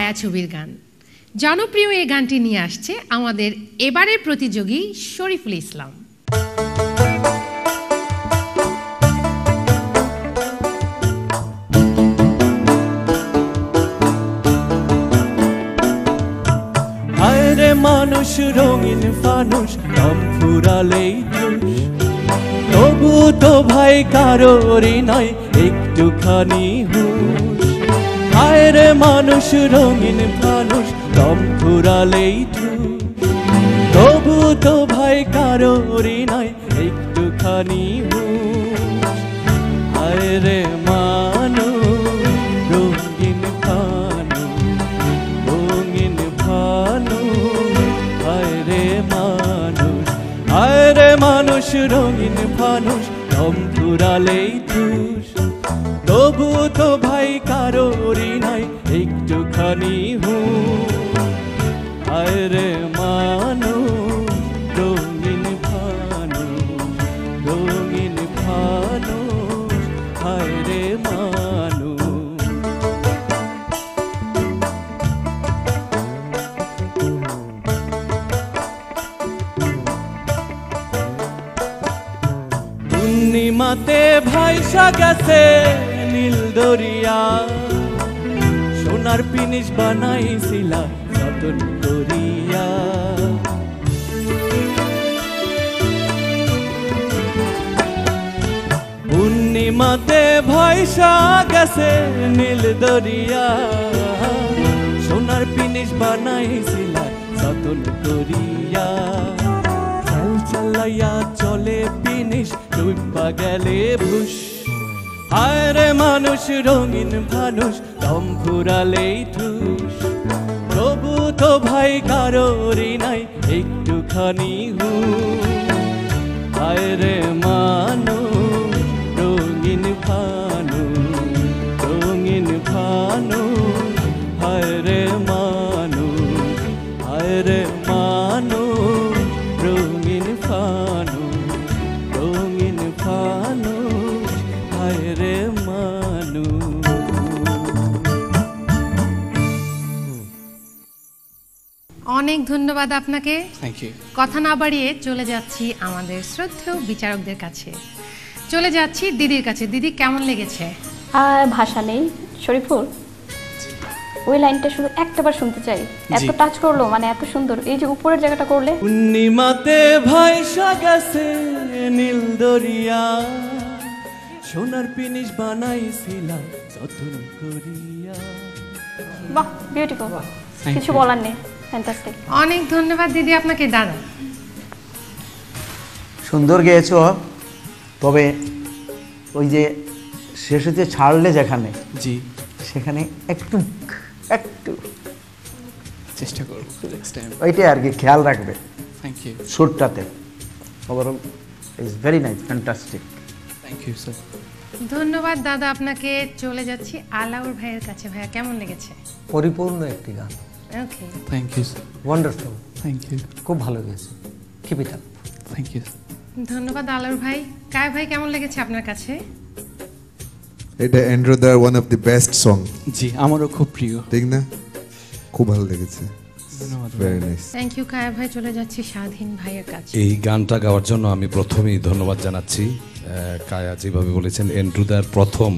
ছায়াছবির গান। জনপ্রিয় এই গানটি নিয়ে আসছে আমাদের এবারের প্রতিযোগী শরীফুল ইসলাম। হায়রে মানুষ রঙিন ফানুষ, দম ফুরালেই ধুস, তবু তো ভাই কারোরই নয় একটুখানি হুঁশ। হায়রে মানুষ রঙিন ফানুষ, দম ফুরালেই ধুস, তবু তো ভাই কারোরই নয় একটুখানি হুঁশ। হায়রে মানুষ রঙিন ফানুষ, রঙিন ফানুষ, হায়রে মানুষ, হায়রে মানুষ রঙিন ফানুষ, দম ফুরালেই ধুস, তবু তো ভাই কারোরই নাই একটুখানি হুঁশ। হায়রে মানুষ রঙিন ফানুষ, রঙিন ফানুষ, হায়রে মানুষ। পূর্ণিমাতে ভাইসা গেছে নীল দরিয়া, সোনার পিনিশ বানাইছিলা যতন করিয়া। পূর্ণিমাতে ভাইসা গেছে নীল দরিয়া, সোনার পিনিশ বানাইছিলা যতন করিয়া। চাল চালাইয়া চলে পিনিশ, ডুবা গেলে ভুস। হায়রে মানুষ রঙিন ফানুষ, দম ফুরালেই ঠুস, তবু তো ভাই কারোরই নাই একটুখানি হুঁশ। হায়রে মানুষ রঙিন ফানুষ, রঙিন ফানুষ, হায়রে মানুষ, হায়রে মানুষ রঙিন ফানুষ, রঙিন ফানুষ, হায়রে মানুষ। অনেক ধন্যবাদ আপনাকে। Thank you. কথা না বাড়িয়ে চলে যাচ্ছি আমাদের শ্রদ্ধেয় বিচারকদের কাছে। চলে যাচ্ছি দিদির কাছে। দিদি, কেমন লেগেছে? ভাষা নেই শরীফুল, ওই লাইনটা শুধু একটাবার শুনতে চাই। এত টাচ করলো, মানে এত সুন্দর। এই যে উপরের জায়গাটা করলে, পূর্ণিমাতে ভাইসা গেছে নীল দরিয়া, সোনার পিনিশ বানাইছিলা যতন করিয়া। বাহ, বিউটিফুল, কিছু বলার নেই। ফ্যান্টাস্টিক। অনেক ধন্যবাদ দিদি আপনাকে। দাদা, সুন্দর গেয়েছো, তবে ওই যে শেষে যে ছাড়লে যেখানে, জি সেখানে একটু একটু চেষ্টা করব নেক্সট টাইম, ওইটাই আর কি খেয়াল রাখবে। Thank you. সুরটাতে overall is very nice, fantastic. Thank you sir. ধন্যবাদ দাদা আপনাকে। চলে যাচ্ছি আলাউর ভাইয়ের কাছে। ভাইয়া, কেমন লেগেছে? পরিপূর্ণ একটি গান। Okay, thank you sir. Wonderful, thank you, খুব ভালো গেছে। Keep it up. Thank you. ধন্যবাদ আলাউর ভাই। কায় ভাই, কেমন লেগেছে আপনার কাছে? এটা and another one of the best song. জি, আমারও খুব প্রিয়। ঠিক না? খুব ভালো লেগেছে। ধন্যবাদ। Very nice. Thank you Kaya ভাই। চলে যাচ্ছি স্বাধীন ভাইয়ের কাছে। এই গানটা গাওয়ার জন্য আমি প্রথমেই ধন্যবাদ জানাচ্ছি। কায়া যেভাবে বলেছেন, এন্ড্রোদার প্রথম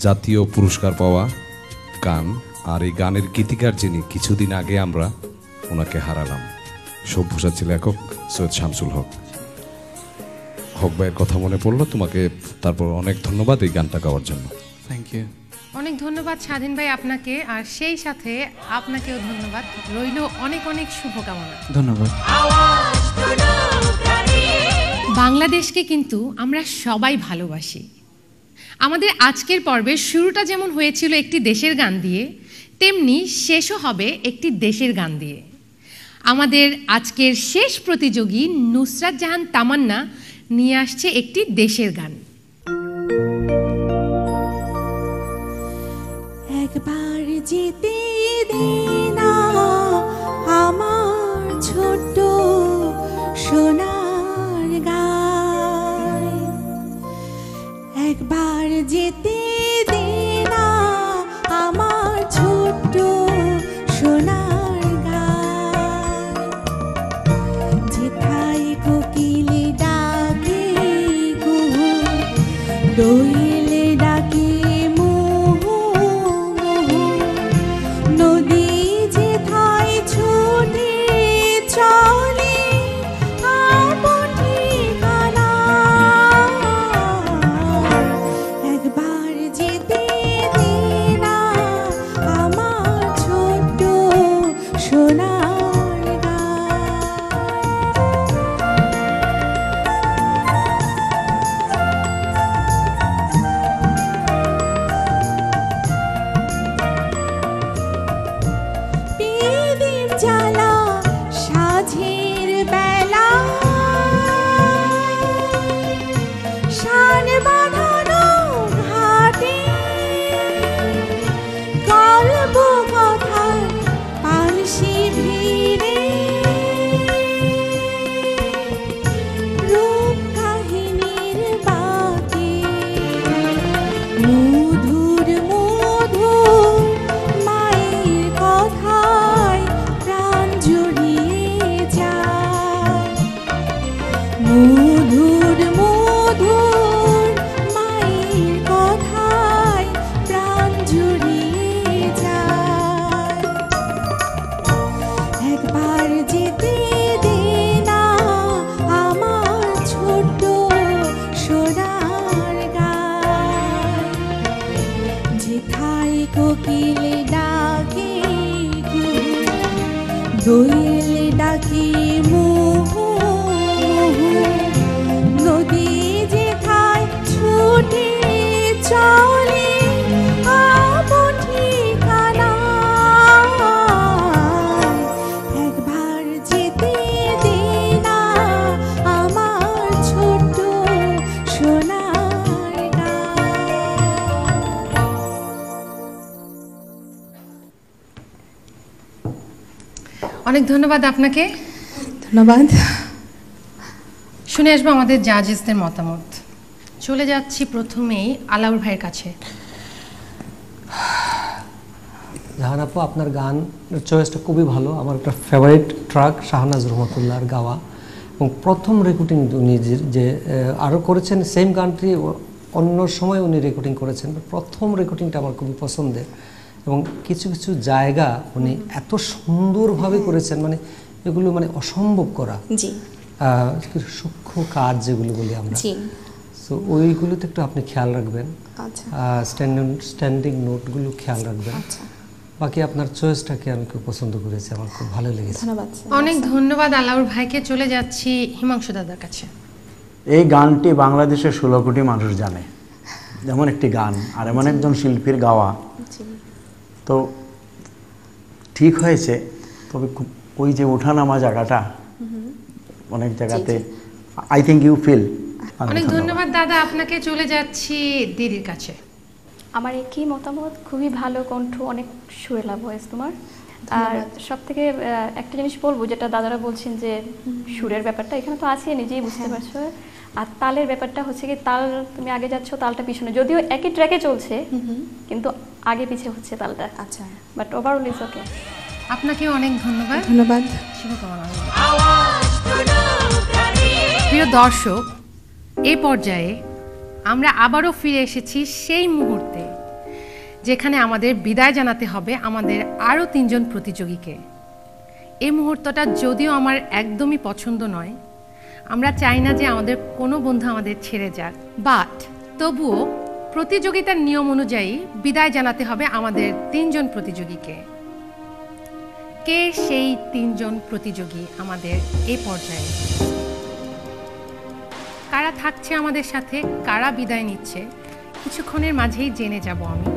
জাতীয় পুরস্কার পাওয়া গান, আর এই গানের গীতিকার যিনি, কিছুদিন আগে আমরা ওনাকে হারালাম। সব্যসাচী লেখক সৈয়দ শামসুল হক। হক ভাইয়ের কথা মনে পড়লো তোমাকে, তারপর অনেক ধন্যবাদ এই গানটা গাওয়ার জন্য। Thank you. অনেক ধন্যবাদ স্বাধীন ভাই আপনাকে, আর সেই সাথে আপনাকেও ধন্যবাদ। রইল অনেক অনেক শুভকামনা। ধন্যবাদ। বাংলাদেশকে কিন্তু আমরা সবাই ভালোবাসি। আমাদের আজকের পর্বের শুরুটা যেমন হয়েছিল একটি দেশের গান দিয়ে, তেমনি শেষও হবে একটি দেশের গান দিয়ে। আমাদের আজকের শেষ প্রতিযোগী নুসরাত জাহান তামান্না নিয়ে আসছে একটি দেশের গান। একবার যেতে দিনা আমার ছোট্ট সোনার গায়, একবার যেতে দিনা আমার ছোট্ট দোয়েল ডাকে মুহু মুহু, নদী যেথায় ছুটে চলে আপন ঠিকানা। একবার যেতে দে না আমার ছোট্ট সোনার গান। প্রদীপ জ্বালা সাঁঝের বেলা, শান বাঁধানো ঘাটে গল্প কথার পালসি ভিড়ে, রূপ কাহিনীর বাঁকে মধুর মধুর মায়ের কথায় প্রাণ জড়িয়ে যায়। মধুর মধুর মায়ের কথায় প্রাণ জড়িয়ে যায়। একবার যেতে দে না আমার ছোট্ট সোনার গান। যেথায় কোকিল ডাকে কুহু, দোয়েল ডাকে মুহু মুহু, নদী যেথায় ছুটে চলে আপন ঠিকানা। একবার যেতে দে না আমার ছোট্ট সোনার গান। অনেক ধন্যবাদ আপনাকে। ধন্যবাদ। শুনে আসবো আমাদের জাজেসদের মতামত। চলে যাচ্ছি প্রথমেই আলাউর ভাইয়ের কাছে। জাহান আপু, আপনার গান চয়েসটা খুবই ভালো। আমার একটা ফেভারিট ট্রাক শাহনাজ রহমতুল্লাহর গাওয়া, এবং প্রথম রেকর্ডিং উনি যে আরও করেছেন সেম গানটি অন্য সময় উনি রেকর্ডিং করেছেন, প্রথম রেকর্ডিংটা আমার খুবই পছন্দের। এবং কিছু কিছু জায়গা উনি এত সুন্দরভাবে করেছেন, মানে এগুলো মানে অসম্ভব করা, জি সূক্ষ্ম কাজ যেগুলো বলি আমরা। জি সো ওইগুলোতে একটু আপনি খেয়াল রাখবেন, আচ্ছা স্ট্যান্ডিং নোটগুলো খেয়াল রাখবেন। আচ্ছা বাকি আপনার চয়েসটাকে আমি খুব পছন্দ করেছি, আমার খুব ভালো লেগেছে। ধন্যবাদ। অনেক ধন্যবাদ আলাউর ভাইকে। চলে যাচ্ছি হিমাংশু দাদার কাছে। এই গানটি বাংলাদেশের 16 কোটি মানুষ জানে, যেমন একটি গান আর এমন একজন শিল্পীর গাওয়া। জি তো ঠিক হয়েছে, তবে খুব ওই যে ওঠানামা জায়গাটা অনেক জায়গাতে আই থিঙ্ক ইউ ফিল। অনেক ধন্যবাদ দাদা আপনাকে। চলে যাচ্ছি দিদির কাছে। আমার একই মতামত, খুবই ভালো কণ্ঠ, অনেক সুরেলা ভয়েস তোমার। আর সব থেকে একটা জিনিস বলবো, যেটা দাদারা বলছেন যে সুরের ব্যাপারটা, এখানে তো আছে নিজেই বুঝতে পারছো। আর তালের ব্যাপারটা হচ্ছে কি, তাল তুমি আগে যাচ্ছ, তালটা পিছনে, যদিও একই ট্র্যাকে চলছে কিন্তু আগে পিছে হচ্ছে তালটা। আচ্ছা বাট ওভারঅল ইজ ওকে। আপনাকেও অনেক ধন্যবাদ। ধন্যবাদ। শুভকামনা। প্রিয় দর্শক, এই পর্যায়ে আমরা আবারও ফিরে এসেছি সেই মুহূর্তে যেখানে আমাদের বিদায় জানাতে হবে আমাদের আরও 3 জন প্রতিযোগীকে। এই মুহূর্তটা যদিও আমার একদমই পছন্দ নয়, আমরা চাই না যে আমাদের কোনো বন্ধু আমাদের ছেড়ে যাক, বাট তবুও প্রতিযোগিতার নিয়ম অনুযায়ী বিদায় জানাতে হবে আমাদের 3 জন প্রতিযোগীকে। কে সেই 3 জন প্রতিযোগী আমাদের এই পর্যায়ে? কারা থাকছে আমাদের সাথে, কারা বিদায় নিচ্ছে, কিছুক্ষণের মাঝেই জেনে যাব আমি।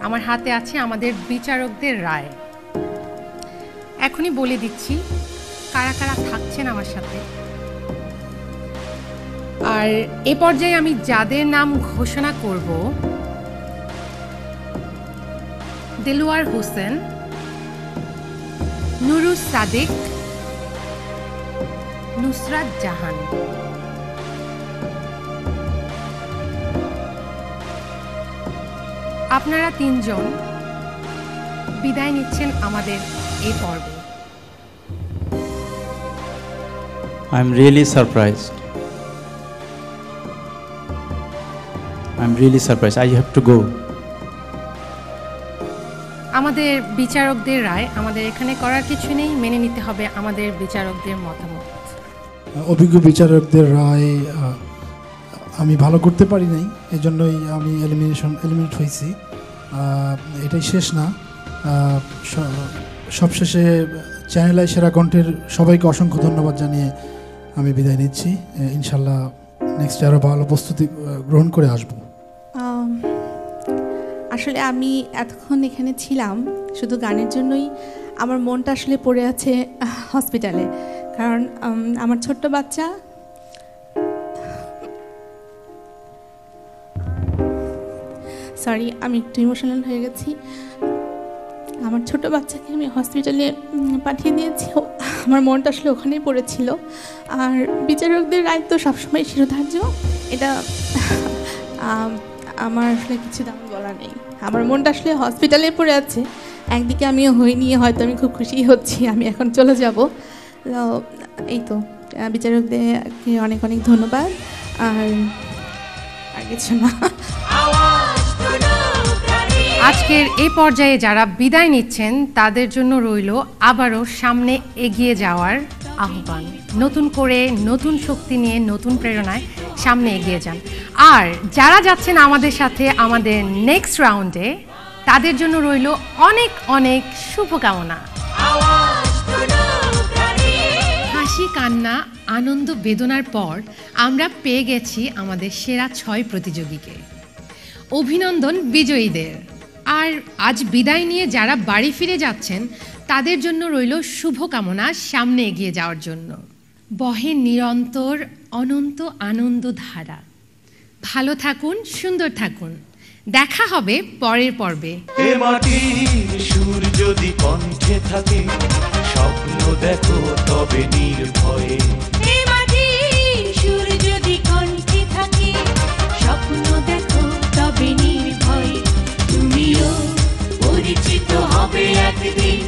আমার হাতে আছে আমাদের বিচারকদের রায়। এখনই বলে দিচ্ছি কারা কারা থাকছেন আমার সাথে। আর এ পর্যায়ে আমি যাদের নাম ঘোষণা করব: দেলোয়ার হোসেন, নুরুস সাদিক, নুসরাত জাহান। আপনারা 3 জন বিদায় নিচ্ছেন আমাদের এই পর্বে। I am really surprised. I'm really surprised. I have to go. আমাদের বিচারকদের রায় আমাদের এখানে করার কিছু নেই, মেনে নিতে হবে আমাদের বিচারকদের মতামত। অভিজ্ঞ বিচারকদের রায় আমি ভালো করতে পারি নাই, এজন্যই আমি এলিমিনেট হয়েছি। এটাই শেষ না, সবশেষে চ্যানেল আই সেরা কণ্ঠের সবাইকে অসংখ্য ধন্যবাদ জানিয়ে আমি বিদায় নিচ্ছি। ইনশাল্লাহ নেক্সট আরও ভালো প্রস্তুতি গ্রহণ করে আসব। আসলে আমি এতক্ষণ এখানে ছিলাম শুধু গানের জন্যই, আমার মনটা আসলে পড়ে আছে হসপিটালে, কারণ আমার ছোট্ট বাচ্চা সরি আমি একটু ইমোশনাল হয়ে গেছি। আমার ছোট বাচ্চাকে আমি হসপিটালে পাঠিয়ে দিয়েছি, আমার মনটা আসলে ওখানেই পড়েছিল। আর বিচারকদের রায় তো সবসময় শিরোধার্য, এটা আমার আসলে কিছু দাম বলা নেই। আমার মনটা আসলে হসপিটালে পড়ে আছে, একদিকে আমিও হই নিয়ে হয়তো আমি খুব খুশি হচ্ছি আমি এখন চলে যাব। তো এই তো বিচারকদেরকে অনেক অনেক ধন্যবাদ, আর কিছু না। আজকের এই পর্যায়ে যারা বিদায় নিচ্ছেন তাদের জন্য রইল আবারও সামনে এগিয়ে যাওয়ার আহ্বান। নতুন করে নতুন শক্তি নিয়ে নতুন প্রেরণায় সামনে এগিয়ে যান। আর যারা যাচ্ছেন আমাদের সাথে আমাদের নেক্সট রাউন্ডে তাদের জন্য রইল অনেক অনেক শুভকামনা। হাসি, কান্না, আনন্দ, বেদনার পর আমরা পেয়ে গেছি আমাদের সেরা 6 প্রতিযোগীকে। অভিনন্দন বিজয়ীদের। আর আজ বিদায় নিয়ে যারা বাড়ি ফিরে যাচ্ছেন তাদের জন্য রইল শুভকামনা সামনে এগিয়ে যাওয়ার জন্য। বহে নিরন্তর অনন্ত আনন্দ ধারা। ভালো থাকুন, সুন্দর থাকুন। দেখা হবে পরের পর্বে। এ মাটির সুর যদি কণ্ঠে থাকে, স্বপ্ন দেখো তবে নির্ভয়ে। এ মাটির সুর যদি কণ্ঠে থাকে, স্বপ্ন দেখো তবে নির্ভয়ে। তুমিও পরিচিত হবে একদিন